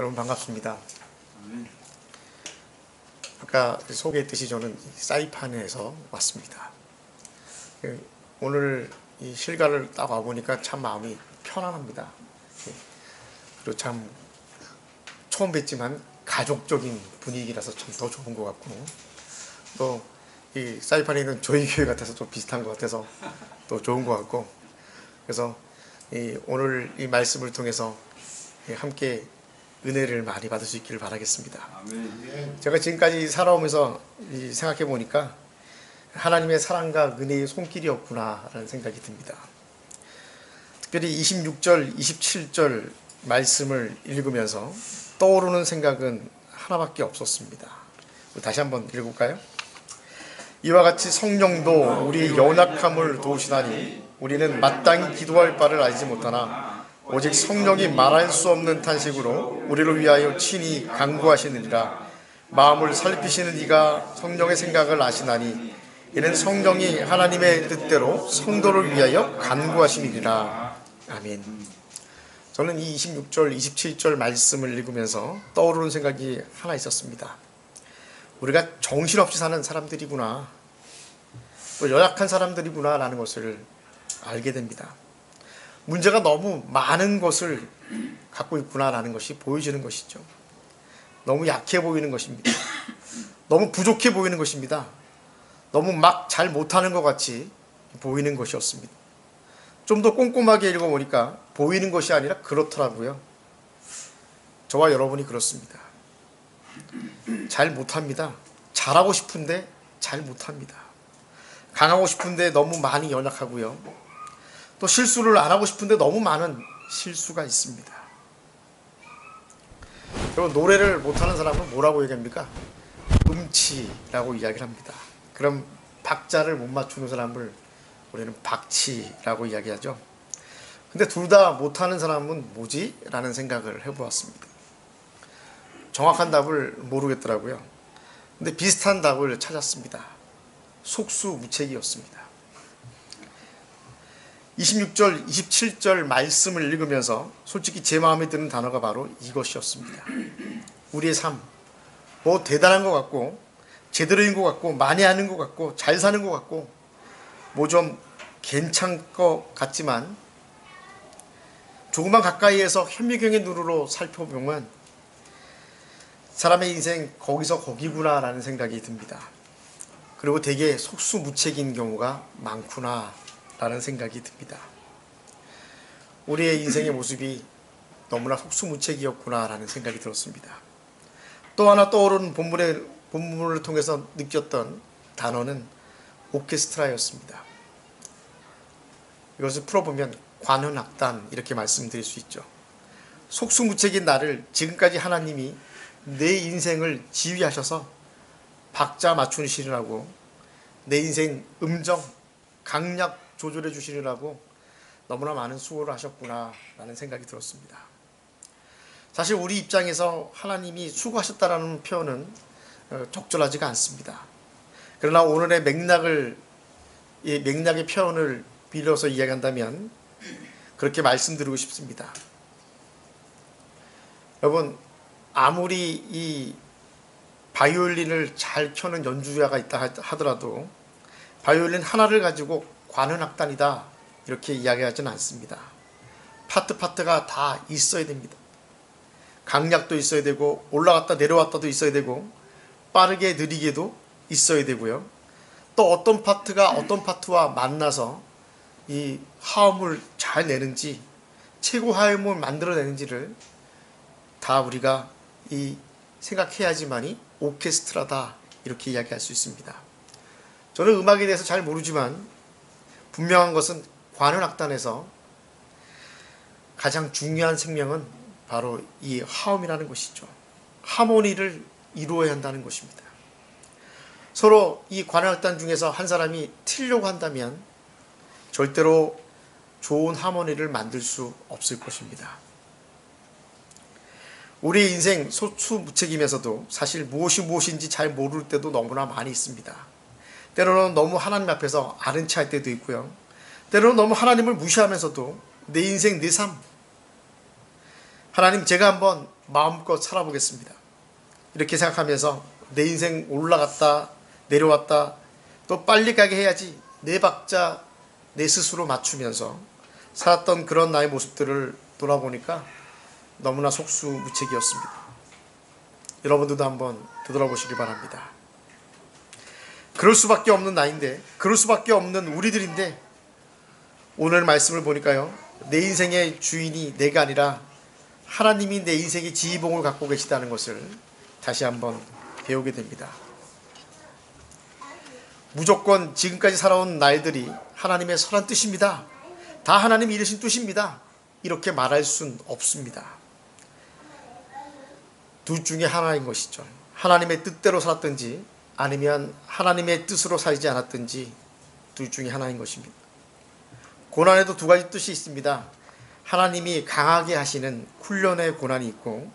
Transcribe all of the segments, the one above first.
여러분 반갑습니다. 아까 소개했듯이 저는 사이판에서 왔습니다. 오늘 이 실가를 딱 와보니까 참 마음이 편안합니다. 그리고 참 처음 뵙지만 가족적인 분위기라서 참 더 좋은 것 같고, 또 이 사이판에 있는 저희 교회 같아서 좀 비슷한 것 같아서 또 좋은 것 같고, 그래서 오늘 이 말씀을 통해서 함께 은혜를 많이 받을 수 있기를 바라겠습니다. 아멘. 제가 지금까지 살아오면서 생각해 보니까 하나님의 사랑과 은혜의 손길이었구나 라는 생각이 듭니다. 특별히 26절, 27절 말씀을 읽으면서 떠오르는 생각은 하나밖에 없었습니다. 다시 한번 읽어볼까요? 이와 같이 성령도 우리의 연약함을 도우시다니 우리는 마땅히 기도할 바를 알지 못하나 오직 성령이 말할 수 없는 탄식으로 우리를 위하여 친히 간구하시느니라. 마음을 살피시는 이가 성령의 생각을 아시나니 이는 성령이 하나님의 뜻대로 성도를 위하여 간구하시느니라. 아멘. 저는 이 26절, 27절 말씀을 읽으면서 떠오르는 생각이 하나 있었습니다. 우리가 정신없이 사는 사람들이구나, 또 연약한 사람들이구나 라는 것을 알게 됩니다. 문제가 너무 많은 것을 갖고 있구나 라는 것이 보여지는 것이죠. 너무 약해 보이는 것입니다. 너무 부족해 보이는 것입니다. 너무 막 잘 못하는 것 같이 보이는 것이었습니다. 좀 더 꼼꼼하게 읽어보니까 보이는 것이 아니라 그렇더라고요. 저와 여러분이 그렇습니다. 잘 못합니다. 잘하고 싶은데 잘 못합니다. 강하고 싶은데 너무 많이 연약하고요. 또 실수를 안 하고 싶은데 너무 많은 실수가 있습니다. 그리고 노래를 못하는 사람은 뭐라고 얘기합니까? 음치라고 이야기를 합니다. 그럼 박자를 못 맞추는 사람을 우리는 박치라고 이야기하죠. 근데 둘 다 못하는 사람은 뭐지? 라는 생각을 해보았습니다. 정확한 답을 모르겠더라고요. 근데 비슷한 답을 찾았습니다. 속수무책이었습니다. 26절, 27절 말씀을 읽으면서 솔직히 제 마음에 드는 단어가 바로 이것이었습니다. 우리의 삶, 뭐 대단한 것 같고 제대로인 것 같고 많이 하는 것 같고 잘 사는 것 같고 뭐 좀 괜찮을 것 같지만 조금만 가까이에서 현미경의 눈으로 살펴보면 사람의 인생 거기서 거기구나 라는 생각이 듭니다. 그리고 되게 속수무책인 경우가 많구나 라는 생각이 듭니다. 우리의 인생의 모습이 너무나 속수무책이었구나 라는 생각이 들었습니다. 또 하나 떠오르는 본문을 통해서 느꼈던 단어는 오케스트라였습니다. 이것을 풀어보면 관현악단 이렇게 말씀드릴 수 있죠. 속수무책인 나를 지금까지 하나님이 내 인생을 지휘하셔서 박자 맞추시느라고, 내 인생 음정, 강약 조절해 주시느라고 너무나 많은 수고를 하셨구나 라는 생각이 들었습니다. 사실 우리 입장에서 하나님이 수고하셨다라는 표현은 적절하지가 않습니다. 그러나 오늘의 맥락의 표현을 빌려서 이야기한다면 그렇게 말씀드리고 싶습니다. 여러분, 아무리 이 바이올린을 잘 켜는 연주자가 있다 하더라도 바이올린 하나를 가지고 관현악단이다 이렇게 이야기하지는 않습니다. 파트가 다 있어야 됩니다. 강약도 있어야 되고 올라갔다 내려왔다도 있어야 되고 빠르게 느리게도 있어야 되고요. 또 어떤 파트가 어떤 파트와 만나서 이 화음을 잘 내는지, 최고 화음을 만들어내는지를 다 우리가 생각해야지만이 오케스트라다 이렇게 이야기할 수 있습니다. 저는 음악에 대해서 잘 모르지만 분명한 것은 관현악단에서 가장 중요한 생명은 바로 이 화음이라는 것이죠. 하모니를 이루어야 한다는 것입니다. 서로 이 관현악단 중에서 한 사람이 틀려고 한다면 절대로 좋은 하모니를 만들 수 없을 것입니다. 우리의 인생 속수무책이면서도 사실 무엇인지 잘 모를 때도 너무나 많이 있습니다. 때로는 너무 하나님 앞에서 아른 체 할 때도 있고요. 때로는 너무 하나님을 무시하면서도 내 인생, 내 삶, 하나님 제가 한번 마음껏 살아보겠습니다. 이렇게 생각하면서 내 인생 올라갔다 내려왔다 또 빨리 가게 해야지 네 박자 내 스스로 맞추면서 살았던 그런 나의 모습들을 돌아보니까 너무나 속수무책이었습니다. 여러분들도 한번 되돌아보시기 바랍니다. 그럴 수밖에 없는 나인데, 그럴 수밖에 없는 우리들인데, 오늘 말씀을 보니까요, 내 인생의 주인이 내가 아니라 하나님이 내 인생의 지휘봉을 갖고 계시다는 것을 다시 한번 배우게 됩니다. 무조건 지금까지 살아온 날들이 하나님의 선한 뜻입니다. 다 하나님이 이루신 뜻입니다. 이렇게 말할 순 없습니다. 둘 중에 하나인 것이죠. 하나님의 뜻대로 살았든지 아니면 하나님의 뜻으로 살지 않았든지 둘 중에 하나인 것입니다. 고난에도 두 가지 뜻이 있습니다. 하나님이 강하게 하시는 훈련의 고난이 있고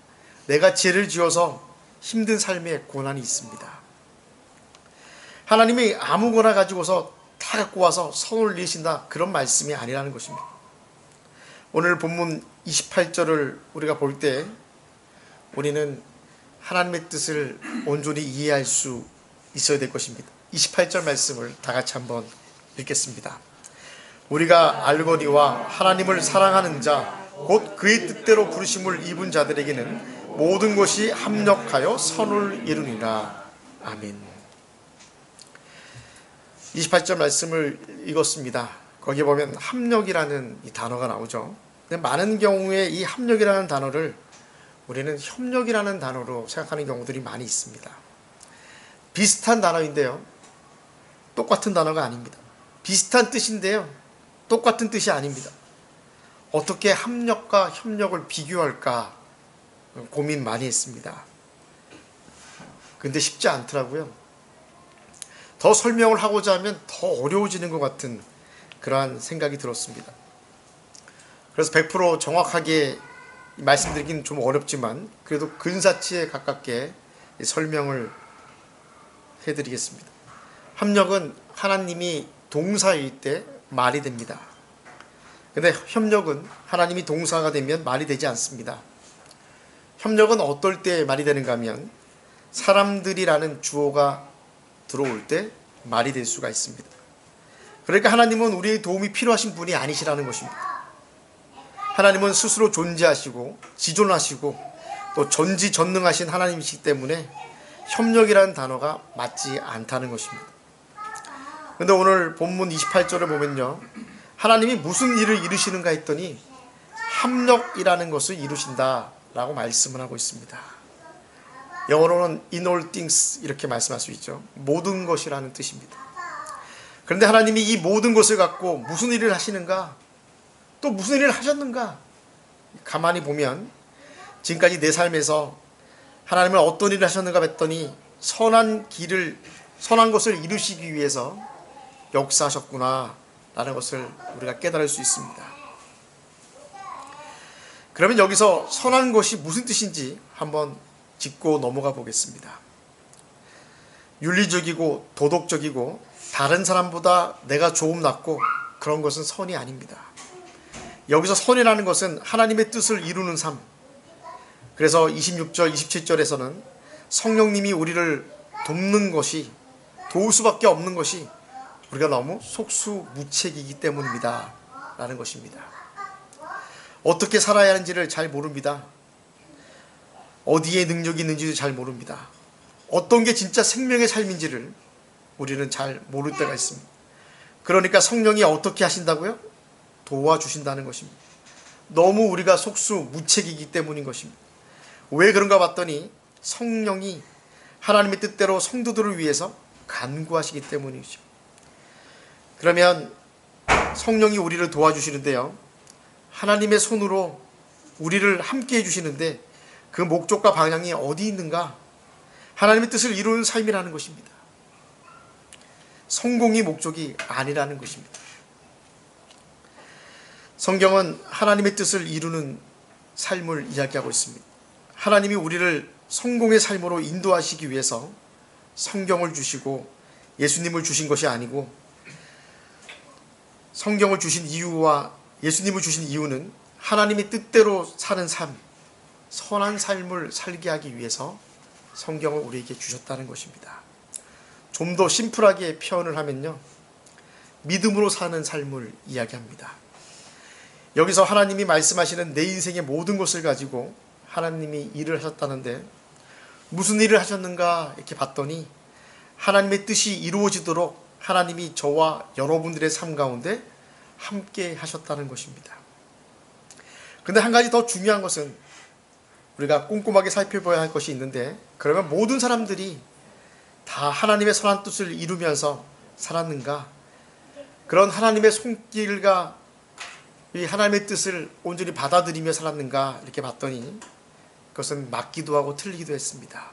내가 죄를 지어서 힘든 삶의 고난이 있습니다. 하나님이 아무거나 가지고서 다 갖고 와서 선을 내신다 그런 말씀이 아니라는 것입니다. 오늘 본문 28절을 우리가 볼 때 우리는 하나님의 뜻을 온전히 이해할 수 있어야 될 것입니다. 28절 말씀을 다 같이 한번 읽겠습니다. 우리가 알거니와 하나님을 사랑하는 자 곧 그의 뜻대로 부르심을 입은 자들에게는 모든 것이 합력하여 선을 이루니라. 아멘. 28절 말씀을 읽었습니다. 거기에 보면 합력이라는 이 단어가 나오죠. 근데 많은 경우에 이 합력이라는 단어를 우리는 협력이라는 단어로 생각하는 경우들이 많이 있습니다. 비슷한 단어인데요, 똑같은 단어가 아닙니다. 비슷한 뜻인데요, 똑같은 뜻이 아닙니다. 어떻게 합력과 협력을 비교할까 고민 많이 했습니다. 근데 쉽지 않더라고요. 더 설명을 하고자 하면 더 어려워지는 것 같은 그러한 생각이 들었습니다. 그래서 100% 정확하게 말씀드리긴 좀 어렵지만 그래도 근사치에 가깝게 설명을 해드리겠습니다. 합력은 하나님이 동사일 때 말이 됩니다. 근데 협력은 하나님이 동사가 되면 말이 되지 않습니다. 협력은 어떨 때 말이 되는가 하면 사람들이라는 주어가 들어올 때 말이 될 수가 있습니다. 그러니까 하나님은 우리의 도움이 필요하신 분이 아니시라는 것입니다. 하나님은 스스로 존재하시고 지존하시고 또 전지전능하신 하나님이시기 때문에 협력이라는 단어가 맞지 않다는 것입니다. 그런데 오늘 본문 28절을 보면요, 하나님이 무슨 일을 이루시는가 했더니 합력이라는 것을 이루신다 라고 말씀을 하고 있습니다. 영어로는 in all things 이렇게 말씀할 수 있죠. 모든 것이라는 뜻입니다. 그런데 하나님이 이 모든 것을 갖고 무슨 일을 하시는가, 또 무슨 일을 하셨는가, 가만히 보면 지금까지 내 삶에서 하나님은 어떤 일을 하셨는가 했더니 선한 것을 이루시기 위해서 역사하셨구나 라는 것을 우리가 깨달을 수 있습니다. 그러면 여기서 선한 것이 무슨 뜻인지 한번 짚고 넘어가 보겠습니다. 윤리적이고 도덕적이고 다른 사람보다 내가 조금 낫고 그런 것은 선이 아닙니다. 여기서 선이라는 것은 하나님의 뜻을 이루는 삶. 그래서 26절, 27절에서는 성령님이 우리를 돕는 것이, 도울 수밖에 없는 것이 우리가 너무 속수무책이기 때문입니다 라는 것입니다. 어떻게 살아야 하는지를 잘 모릅니다. 어디에 능력이 있는지도 잘 모릅니다. 어떤 게 진짜 생명의 삶인지를 우리는 잘 모를 때가 있습니다. 그러니까 성령이 어떻게 하신다고요? 도와주신다는 것입니다. 너무 우리가 속수무책이기 때문인 것입니다. 왜 그런가 봤더니 성령이 하나님의 뜻대로 성도들을 위해서 간구하시기 때문이죠. 그러면 성령이 우리를 도와주시는데요, 하나님의 손으로 우리를 함께 해주시는데 그 목적과 방향이 어디 있는가? 하나님의 뜻을 이루는 삶이라는 것입니다. 성공이 목적이 아니라는 것입니다. 성경은 하나님의 뜻을 이루는 삶을 이야기하고 있습니다. 하나님이 우리를 성공의 삶으로 인도하시기 위해서 성경을 주시고 예수님을 주신 것이 아니고, 성경을 주신 이유와 예수님을 주신 이유는 하나님의 뜻대로 사는 삶, 선한 삶을 살게 하기 위해서 성경을 우리에게 주셨다는 것입니다. 좀 더 심플하게 표현을 하면요, 믿음으로 사는 삶을 이야기합니다. 여기서 하나님이 말씀하시는 내 인생의 모든 것을 가지고 하나님이 일을 하셨다는데, 무슨 일을 하셨는가 이렇게 봤더니 하나님의 뜻이 이루어지도록 하나님이 저와 여러분들의 삶 가운데 함께 하셨다는 것입니다. 그런데 한 가지 더 중요한 것은 우리가 꼼꼼하게 살펴봐야 할 것이 있는데, 그러면 모든 사람들이 다 하나님의 선한 뜻을 이루면서 살았는가? 그런 하나님의 손길과 이 하나님의 뜻을 온전히 받아들이며 살았는가? 이렇게 봤더니 그것은 맞기도 하고 틀리기도 했습니다.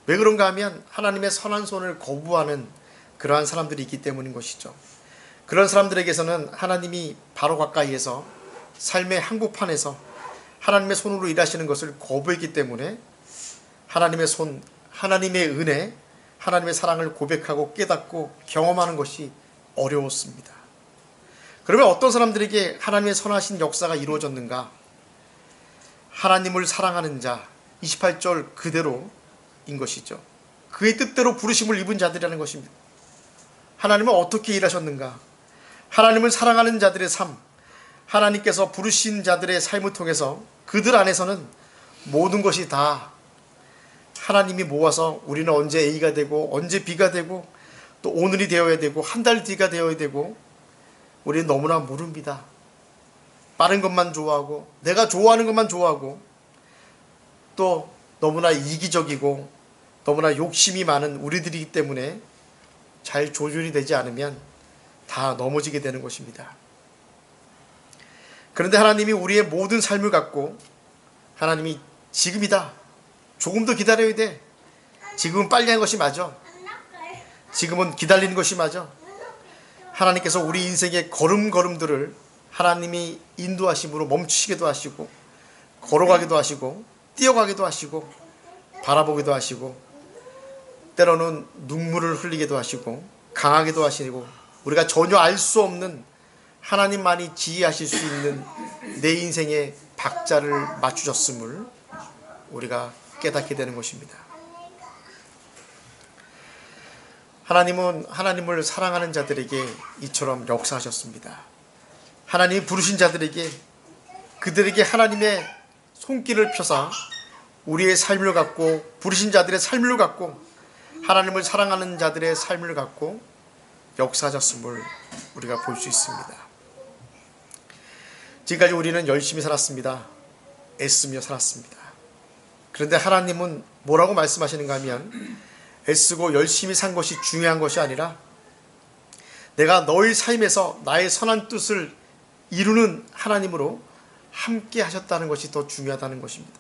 왜 그런가 하면 하나님의 선한 손을 거부하는 그러한 사람들이 있기 때문인 것이죠. 그런 사람들에게서는 하나님이 바로 가까이에서 삶의 한복판에서 하나님의 손으로 일하시는 것을 거부했기 때문에 하나님의 손, 하나님의 은혜, 하나님의 사랑을 고백하고 깨닫고 경험하는 것이 어려웠습니다. 그러면 어떤 사람들에게 하나님의 선하신 역사가 이루어졌는가? 하나님을 사랑하는 자, 28절 그대로인 것이죠. 그의 뜻대로 부르심을 입은 자들이라는 것입니다. 하나님은 어떻게 일하셨는가? 하나님을 사랑하는 자들의 삶, 하나님께서 부르신 자들의 삶을 통해서 그들 안에서는 모든 것이 다 하나님이 모아서 우리는 언제 A가 되고 언제 B가 되고 또 오늘이 되어야 되고 한 달 뒤가 되어야 되고, 우리는 너무나 모릅니다. 빠른 것만 좋아하고 내가 좋아하는 것만 좋아하고 또 너무나 이기적이고 너무나 욕심이 많은 우리들이기 때문에 잘 조절이 되지 않으면 다 넘어지게 되는 것입니다. 그런데 하나님이 우리의 모든 삶을 갖고 하나님이 지금이다, 조금 더 기다려야 돼, 지금은 빨리 한 것이 맞아, 지금은 기다리는 것이 맞아, 하나님께서 우리 인생의 걸음걸음들을 하나님이 인도하심으로 멈추시기도 하시고 걸어가기도 하시고 뛰어가기도 하시고 바라보기도 하시고 때로는 눈물을 흘리기도 하시고 강하기도 하시고, 우리가 전혀 알 수 없는 하나님만이 지휘하실 수 있는 내 인생의 박자를 맞추셨음을 우리가 깨닫게 되는 것입니다. 하나님은 하나님을 사랑하는 자들에게 이처럼 역사하셨습니다. 하나님이 부르신 자들에게, 그들에게 하나님의 손길을 펴사 우리의 삶을 갖고, 부르신 자들의 삶을 갖고, 하나님을 사랑하는 자들의 삶을 갖고 역사하셨음을 우리가 볼 수 있습니다. 지금까지 우리는 열심히 살았습니다. 애쓰며 살았습니다. 그런데 하나님은 뭐라고 말씀하시는가 하면, 애쓰고 열심히 산 것이 중요한 것이 아니라 내가 너희 삶에서 나의 선한 뜻을 이루는 하나님으로 함께 하셨다는 것이 더 중요하다는 것입니다.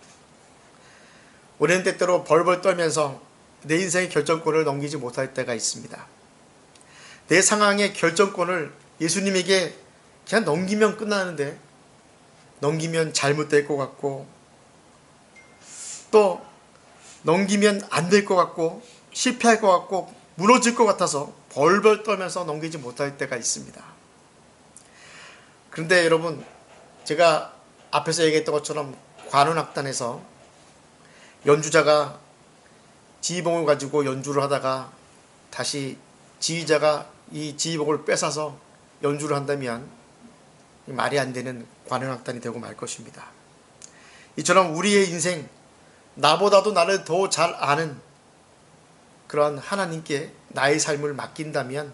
우리는 때때로 벌벌 떨면서 내 인생의 결정권을 넘기지 못할 때가 있습니다. 내 상황의 결정권을 예수님에게 그냥 넘기면 끝나는데, 넘기면 잘못될 것 같고 또 넘기면 안 될 것 같고 실패할 것 같고 무너질 것 같아서 벌벌 떨면서 넘기지 못할 때가 있습니다. 그런데 여러분, 제가 앞에서 얘기했던 것처럼 관훈악단에서 연주자가 지휘봉을 가지고 연주를 하다가 다시 지휘자가 이 지휘봉을 뺏어서 연주를 한다면 말이 안 되는 관훈악단이 되고 말 것입니다. 이처럼 우리의 인생, 나보다도 나를 더 잘 아는 그러한 하나님께 나의 삶을 맡긴다면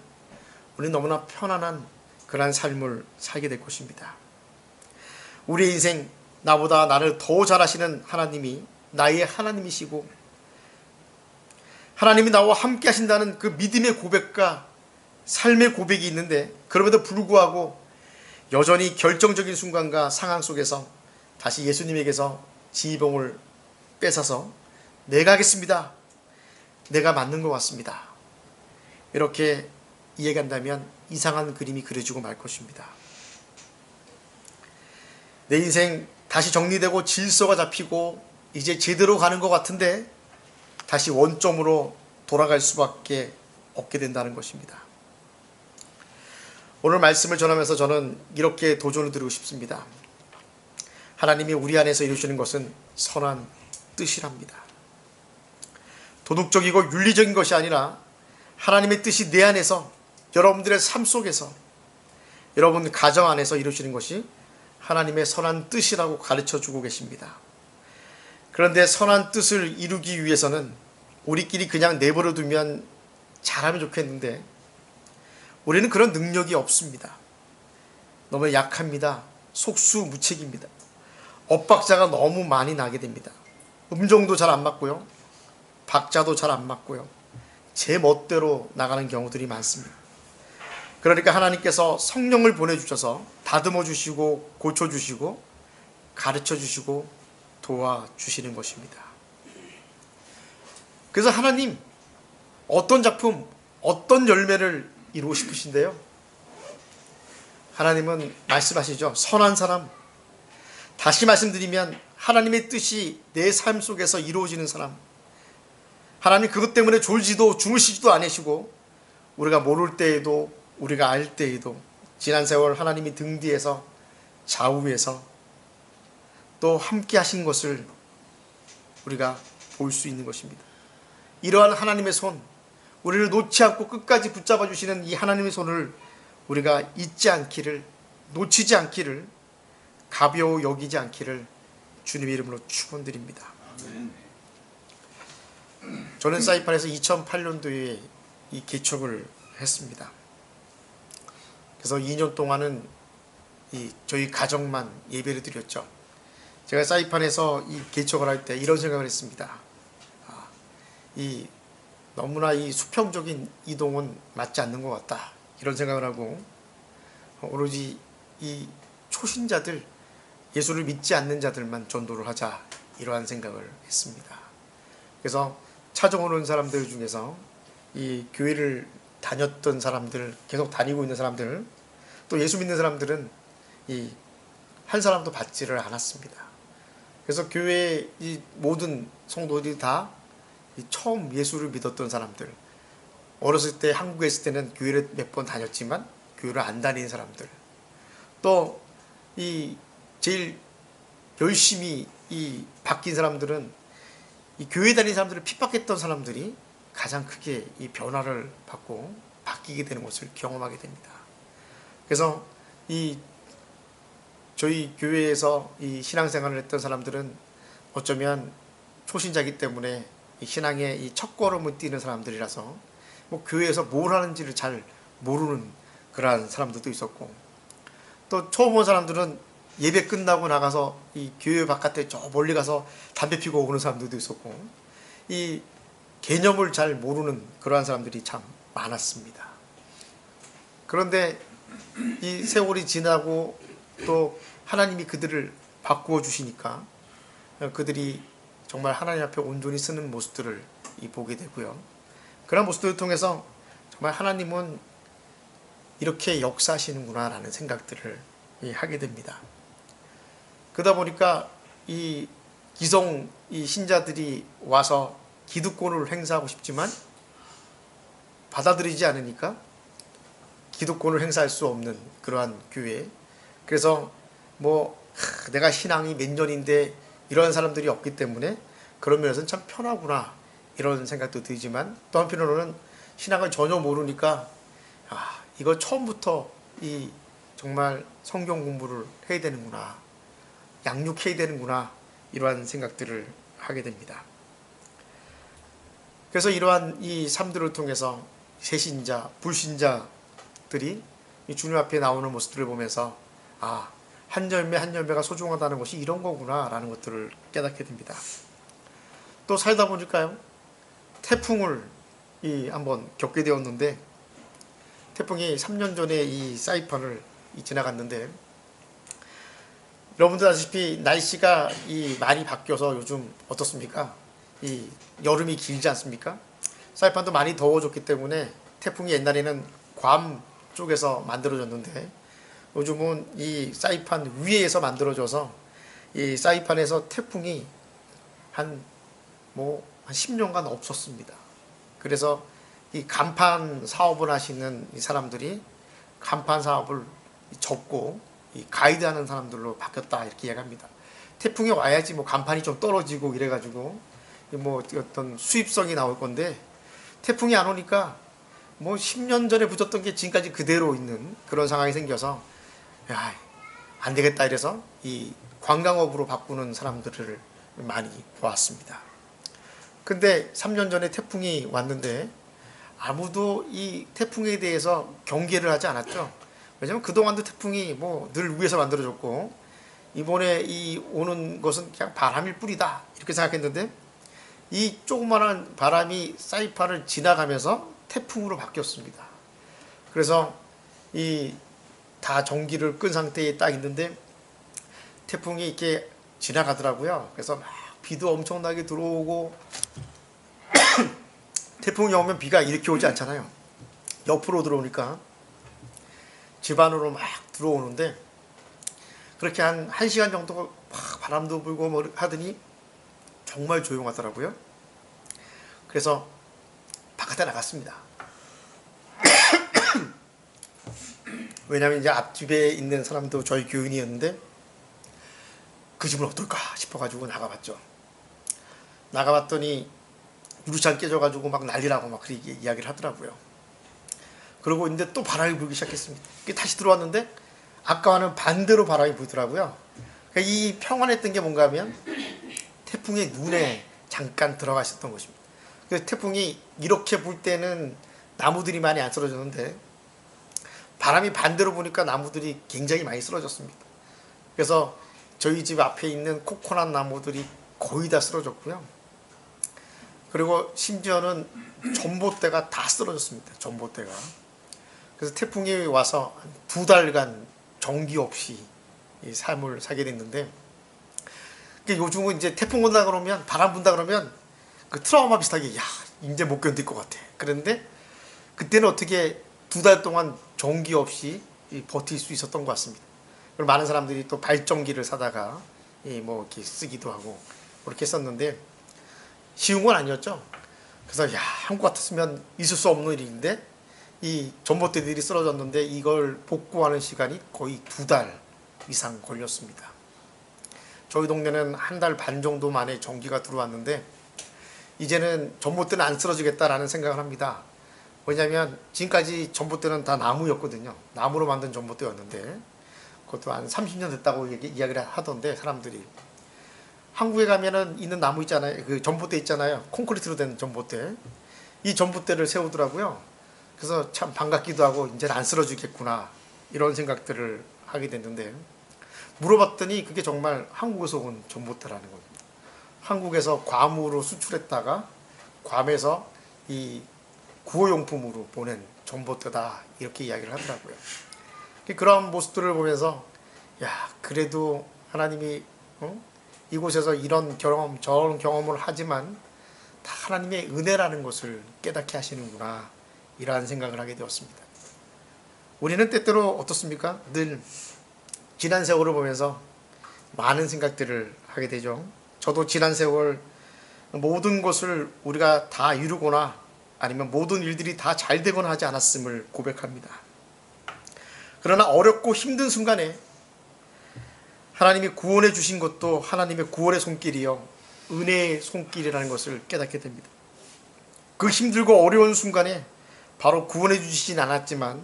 우리는 너무나 편안한 그러한 삶을 살게 될 것입니다. 우리의 인생, 나보다 나를 더 잘 아시는 하나님이 나의 하나님이시고 하나님이 나와 함께 하신다는 그 믿음의 고백과 삶의 고백이 있는데, 그럼에도 불구하고 여전히 결정적인 순간과 상황 속에서 다시 예수님에게서 지휘봉을 뺏어서 내가 하겠습니다, 내가 맞는 것 같습니다, 이렇게 이해간다면 이상한 그림이 그려지고 말 것입니다. 내 인생 다시 정리되고 질서가 잡히고 이제 제대로 가는 것 같은데 다시 원점으로 돌아갈 수밖에 없게 된다는 것입니다. 오늘 말씀을 전하면서 저는 이렇게 도전을 드리고 싶습니다. 하나님이 우리 안에서 이루시는 것은 선한 뜻이랍니다. 도덕적이고 윤리적인 것이 아니라 하나님의 뜻이 내 안에서, 여러분들의 삶 속에서, 여러분 가정 안에서 이루시는 것이 하나님의 선한 뜻이라고 가르쳐주고 계십니다. 그런데 선한 뜻을 이루기 위해서는 우리끼리 그냥 내버려 두면 잘하면 좋겠는데 우리는 그런 능력이 없습니다. 너무 약합니다. 속수무책입니다. 엇박자가 너무 많이 나게 됩니다. 음정도 잘 안 맞고요. 박자도 잘 안 맞고요. 제 멋대로 나가는 경우들이 많습니다. 그러니까 하나님께서 성령을 보내주셔서 다듬어 주시고 고쳐주시고 가르쳐 주시고 도와주시는 것입니다. 그래서 하나님 어떤 작품, 어떤 열매를 이루고 싶으신데요? 하나님은 말씀하시죠. 선한 사람. 다시 말씀드리면 하나님의 뜻이 내 삶 속에서 이루어지는 사람. 하나님 그것 때문에 졸지도 주무시지도 않으시고 우리가 모를 때에도 우리가 알 때에도 지난 세월 하나님이 등 뒤에서 좌우에서 또 함께 하신 것을 우리가 볼 수 있는 것입니다. 이러한 하나님의 손, 우리를 놓지 않고 끝까지 붙잡아 주시는 이 하나님의 손을 우리가 잊지 않기를, 놓치지 않기를, 가벼워 여기지 않기를 주님의 이름으로 축원드립니다. 저는 사이판에서 2008년도에 이 개척을 했습니다. 그래서 2년 동안은 저희 가정만 예배를 드렸죠. 제가 사이판에서 이 개척을 할 때 이런 생각을 했습니다. 너무나 이 수평적인 이동은 맞지 않는 것 같다. 이런 생각을 하고 오로지 이 초신자들, 예수를 믿지 않는 자들만 전도를 하자. 이러한 생각을 했습니다. 그래서 찾아오는 사람들 중에서 이 교회를 다녔던 사람들, 계속 다니고 있는 사람들, 또 예수 믿는 사람들은 한 사람도 받지를 않았습니다. 그래서 교회의 이 모든 성도들이 다 처음 예수를 믿었던 사람들, 어렸을 때 한국에 있을 때는 교회를 몇 번 다녔지만 교회를 안 다니는 사람들, 또 제일 열심히 바뀐 사람들은 이 교회 다니는 사람들을 핍박했던 사람들이 가장 크게 이 변화를 받고 바뀌게 되는 것을 경험하게 됩니다. 그래서 저희 교회에서 이 신앙생활을 했던 사람들은 어쩌면 초신자이기 때문에 이 신앙의 이 첫걸음을 뛰는 사람들이라서 뭐 교회에서 뭘 하는지를 잘 모르는 그러한 사람들도 있었고, 또 처음 온 사람들은 예배 끝나고 나가서 이 교회 바깥에 저 멀리 가서 담배 피고 오는 사람들도 있었고, 이 개념을 잘 모르는 그러한 사람들이 참 많았습니다. 그런데 이 세월이 지나고 또 하나님이 그들을 바꾸어 주시니까 그들이 정말 하나님 앞에 온전히 쓰는 모습들을 보게 되고요. 그런 모습들을 통해서 정말 하나님은 이렇게 역사하시는구나 라는 생각들을 하게 됩니다. 그러다 보니까 이 기성 신자들이 와서 기득권을 행사하고 싶지만 받아들이지 않으니까 기득권을 행사할 수 없는 그러한 교회. 그래서 내가 신앙이 몇 년인데 이런 사람들이 없기 때문에 그런 면에서는 참 편하구나 이런 생각도 들지만, 또 한편으로는 신앙을 전혀 모르니까 이거 처음부터 정말 성경 공부를 해야 되는구나, 양육해야 되는구나, 이러한 생각들을 하게 됩니다. 그래서 이러한 이 삶들을 통해서 새신자, 불신자들이 주님 앞에 나오는 모습들을 보면서 한 열매 한 열매가 소중하다는 것이 이런 거구나 라는 것들을 깨닫게 됩니다. 또 살다 보니까요, 태풍을 한번 겪게 되었는데, 태풍이 3년 전에 이 사이판을 지나갔는데, 여러분들 아시다시피 날씨가 많이 바뀌어서 요즘 어떻습니까? 여름이 길지 않습니까? 사이판도 많이 더워졌기 때문에 태풍이 옛날에는 괌 쪽에서 만들어졌는데 요즘은 이 사이판 위에서 만들어져서 이 사이판에서 태풍이 한 10년간 없었습니다. 그래서 이 간판 사업을 하시는 이 사람들이 간판 사업을 접고 이 가이드하는 사람들로 바뀌었다 이렇게 이야기합니다. 태풍이 와야지 뭐 간판이 좀 떨어지고 이래가지고 뭐 어떤 수입성이 나올 건데 태풍이 안 오니까 뭐 10년 전에 붙었던 게 지금까지 그대로 있는 그런 상황이 생겨서 야, 안 되겠다 이래서 이 관광업으로 바꾸는 사람들을 많이 보았습니다. 근데 3년 전에 태풍이 왔는데 아무도 이 태풍에 대해서 경계를 하지 않았죠. 왜냐면 그동안도 태풍이 뭐 늘 위에서 만들어졌고 이번에 이 오는 것은 그냥 바람일 뿐이다 이렇게 생각했는데 이 조그마한 바람이 사이판을 지나가면서 태풍으로 바뀌었습니다. 그래서 이 다 전기를 끈 상태에 딱 있는데 태풍이 이렇게 지나가더라고요. 그래서 막 비도 엄청나게 들어오고 태풍이 오면 비가 이렇게 오지 않잖아요. 옆으로 들어오니까 집 안으로 막 들어오는데 그렇게 한 1시간 정도 막 바람도 불고 뭐 하더니 정말 조용하더라고요. 그래서 바깥에 나갔습니다. 왜냐하면 이제 앞집에 있는 사람도 저희 교인이었는데 그 집은 어떨까 싶어가지고 나가봤죠. 나가봤더니 유리창 깨져가지고 막 난리나고 막 그렇게 이야기를 하더라고요. 그러고 이제 또 바람이 불기 시작했습니다. 다시 들어왔는데 아까와는 반대로 바람이 불더라고요. 그러니까 이 평안했던 게 뭔가 하면 태풍의 눈에 잠깐 들어가셨던 것입니다. 그래서 태풍이 이렇게 불 때는 나무들이 많이 안 쓰러졌는데 바람이 반대로 부니까 나무들이 굉장히 많이 쓰러졌습니다. 그래서 저희 집 앞에 있는 코코넛 나무들이 거의 다 쓰러졌고요. 그리고 심지어는 전봇대가 다 쓰러졌습니다. 전봇대가. 그래서 태풍이 와서 2달간 전기 없이 이 삶을 살게 됐는데 요즘은 이제 태풍 온다 그러면 바람 분다 그러면 그 트라우마 비슷하게 야 이제 못 견딜 것 같아. 그런데 그때는 어떻게 2달 동안 전기 없이 버틸 수 있었던 것 같습니다. 그리고 많은 사람들이 또 발전기를 사다가 뭐 이렇게 쓰기도 하고 그렇게 했었는데 쉬운 건 아니었죠. 그래서 야 한국 같았으면 있을 수 없는 일인데 이 전봇대들이 쓰러졌는데 이걸 복구하는 시간이 거의 2달 이상 걸렸습니다. 저희 동네는 1달 반 정도 만에 전기가 들어왔는데 이제는 전봇대는 안 쓰러지겠다라는 생각을 합니다. 왜냐하면 지금까지 전봇대는 다 나무였거든요. 나무로 만든 전봇대였는데 그것도 한 30년 됐다고 이야기를 하던데 사람들이 한국에 가면은 있는 나무 있잖아요. 그 전봇대 있잖아요. 콘크리트로 된 전봇대. 이 전봇대를 세우더라고요. 그래서 참 반갑기도 하고 이제는 안 쓰러지겠구나 이런 생각들을 하게 됐는데 물어봤더니 그게 정말 한국에서 온 전봇대라는 겁니다. 한국에서 괌으로 수출했다가 괌에서 이 구호용품으로 보낸 전봇대다 이렇게 이야기를 하더라고요. 그런 모습들을 보면서 야 그래도 하나님이 이곳에서 이런 경험 저런 경험을 하지만 다 하나님의 은혜라는 것을 깨닫게 하시는구나 이러한 생각을 하게 되었습니다. 우리는 때때로 어떻습니까? 늘 지난 세월을 보면서 많은 생각들을 하게 되죠. 저도 지난 세월 모든 것을 우리가 다 이루거나 아니면 모든 일들이 다 잘 되거나 하지 않았음을 고백합니다. 그러나 어렵고 힘든 순간에 하나님이 구원해 주신 것도 하나님의 구원의 손길이요 은혜의 손길이라는 것을 깨닫게 됩니다. 그 힘들고 어려운 순간에 바로 구원해 주시진 않았지만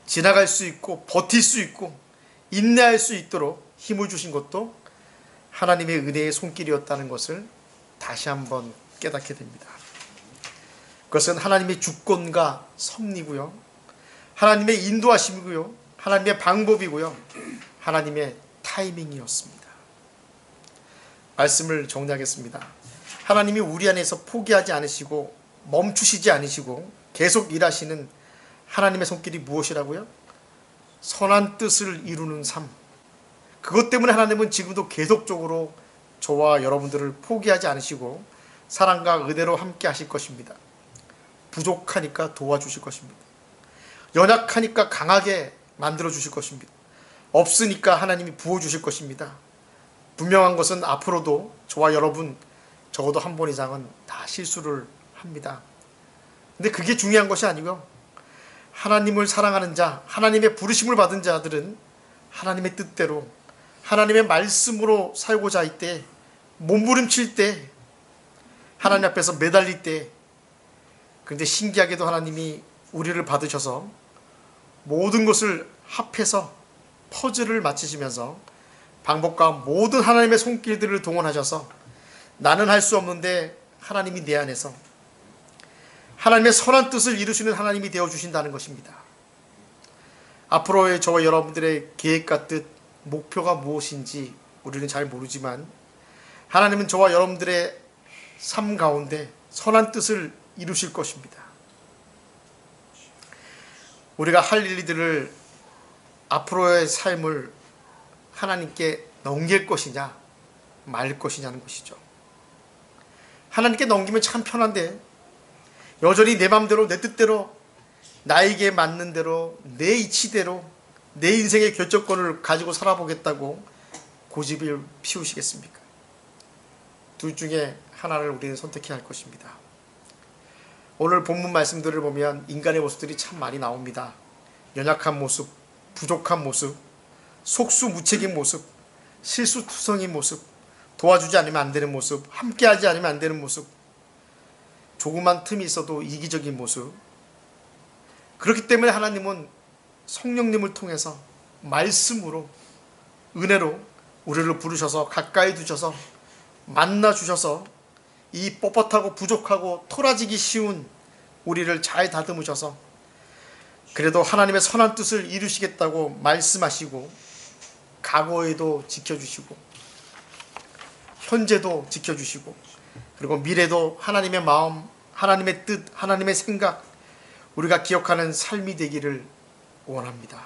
지나갈 수 있고 버틸 수 있고 인내할 수 있도록 힘을 주신 것도 하나님의 은혜의 손길이었다는 것을 다시 한번 깨닫게 됩니다. 그것은 하나님의 주권과 섭리고요. 하나님의 인도하심이고요. 하나님의 방법이고요. 하나님의 타이밍이었습니다. 말씀을 정리하겠습니다. 하나님이 우리 안에서 포기하지 않으시고 멈추시지 않으시고 계속 일하시는 하나님의 손길이 무엇이라고요? 선한 뜻을 이루는 삶. 그것 때문에 하나님은 지금도 계속적으로 저와 여러분들을 포기하지 않으시고 사랑과 은혜로 함께 하실 것입니다. 부족하니까 도와주실 것입니다. 연약하니까 강하게 만들어 주실 것입니다. 없으니까 하나님이 부어주실 것입니다. 분명한 것은 앞으로도 저와 여러분 적어도 한 번 이상은 다 실수를 합니다. 근데 그게 중요한 것이 아니고요. 하나님을 사랑하는 자, 하나님의 부르심을 받은 자들은 하나님의 뜻대로 하나님의 말씀으로 살고자 할 때, 몸부림칠 때, 하나님 앞에서 매달릴 때, 그런데 신기하게도 하나님이 우리를 받으셔서 모든 것을 합해서 퍼즐을 맞추시면서 방법과 모든 하나님의 손길들을 동원하셔서 나는 할 수 없는데 하나님이 내 안에서 하나님의 선한 뜻을 이루시는 하나님이 되어주신다는 것입니다. 앞으로의 저와 여러분들의 계획과 뜻, 목표가 무엇인지 우리는 잘 모르지만 하나님은 저와 여러분들의 삶 가운데 선한 뜻을 이루실 것입니다. 우리가 할 일들을, 앞으로의 삶을 하나님께 넘길 것이냐 말 것이냐는 것이죠. 하나님께 넘기면 참 편한데 여전히 내 맘대로 내 뜻대로 나에게 맞는 대로 내 이치대로 내 인생의 결정권을 가지고 살아보겠다고 고집을 피우시겠습니까? 둘 중에 하나를 우리는 선택해야 할 것입니다. 오늘 본문 말씀들을 보면 인간의 모습들이 참 많이 나옵니다. 연약한 모습, 부족한 모습, 속수무책인 모습, 실수투성인 모습, 도와주지 않으면 안 되는 모습, 함께하지 않으면 안 되는 모습, 조그만 틈이 있어도 이기적인 모습. 그렇기 때문에 하나님은 성령님을 통해서 말씀으로, 은혜로 우리를 부르셔서 가까이 두셔서 만나주셔서 이 뻣뻣하고 부족하고 토라지기 쉬운 우리를 잘 다듬으셔서 그래도 하나님의 선한 뜻을 이루시겠다고 말씀하시고 과거에도 지켜주시고 현재도 지켜주시고 그리고 미래도 하나님의 마음, 하나님의 뜻, 하나님의 생각 우리가 기억하는 삶이 되기를 원합니다.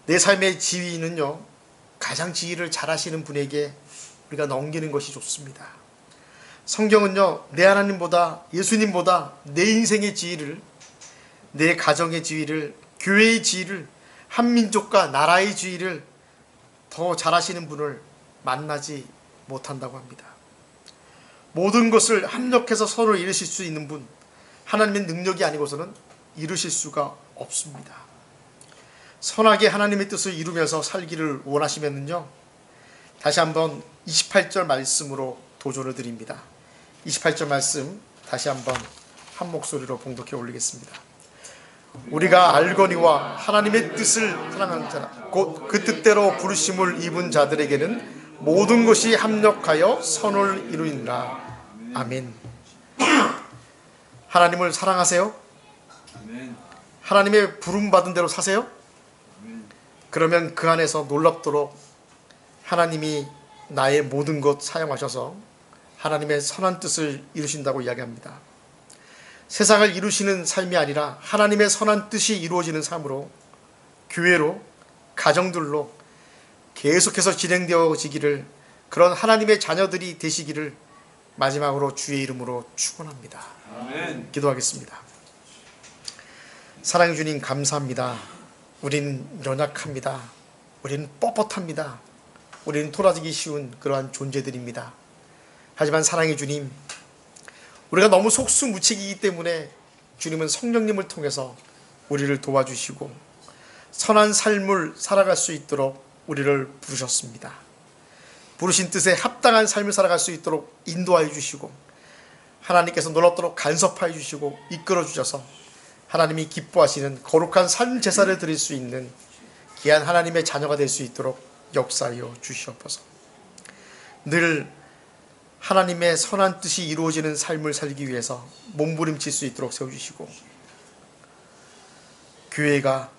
내 삶의 지위는요, 가장 지위를 잘하시는 분에게 우리가 넘기는 것이 좋습니다. 성경은요, 내 하나님보다, 예수님보다 내 인생의 지위를, 내 가정의 지위를, 교회의 지위를, 한민족과 나라의 지위를 더 잘하시는 분을 만나지 못한다고 합니다. 모든 것을 합력해서 서로 이루실 수 있는 분, 하나님의 능력이 아니고서는 이루실 수가 없습니다. 선하게 하나님의 뜻을 이루면서 살기를 원하시면요, 다시 한번 28절 말씀으로 도전을 드립니다. 28절 말씀 다시 한번 한 목소리로 봉독해 올리겠습니다. 우리가 알거니와 하나님의 뜻을 사랑하는 자라 곧 그 뜻대로 부르심을 입은 자들에게는 모든 것이 합력하여 선을 이루니라. 아멘. 하나님을 사랑하세요? 하나님의 부름받은 대로 사세요? 그러면 그 안에서 놀랍도록 하나님이 나의 모든 것 사용하셔서 하나님의 선한 뜻을 이루신다고 이야기합니다. 세상을 이루시는 삶이 아니라 하나님의 선한 뜻이 이루어지는 삶으로, 교회로, 가정들로 계속해서 진행되어지기를, 그런 하나님의 자녀들이 되시기를 마지막으로 주의 이름으로 축원합니다. 아멘. 기도하겠습니다. 사랑해 주님 감사합니다. 우린 연약합니다. 우린 뻣뻣합니다. 우리는 토라지기 쉬운 그러한 존재들입니다. 하지만 사랑해 주님, 우리가 너무 속수무책이기 때문에 주님은 성령님을 통해서 우리를 도와주시고 선한 삶을 살아갈 수 있도록 우리를 부르셨습니다. 부르신 뜻에 합당한 삶을 살아갈 수 있도록 인도하여 주시고 하나님께서 놀랍도록 간섭하여 주시고 이끌어 주셔서 하나님이 기뻐하시는 거룩한 삶 제사를 드릴 수 있는 귀한 하나님의 자녀가 될 수 있도록 역사하여 주시옵소서. 늘 하나님의 선한 뜻이 이루어지는 삶을 살기 위해서 몸부림칠 수 있도록 세워주시고, 교회가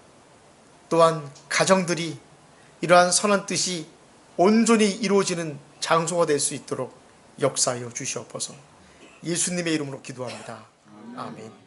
또한 가정들이 이러한 선한 뜻이 온전히 이루어지는 장소가 될 수 있도록 역사하여 주시옵소서. 예수님의 이름으로 기도합니다. 아멘.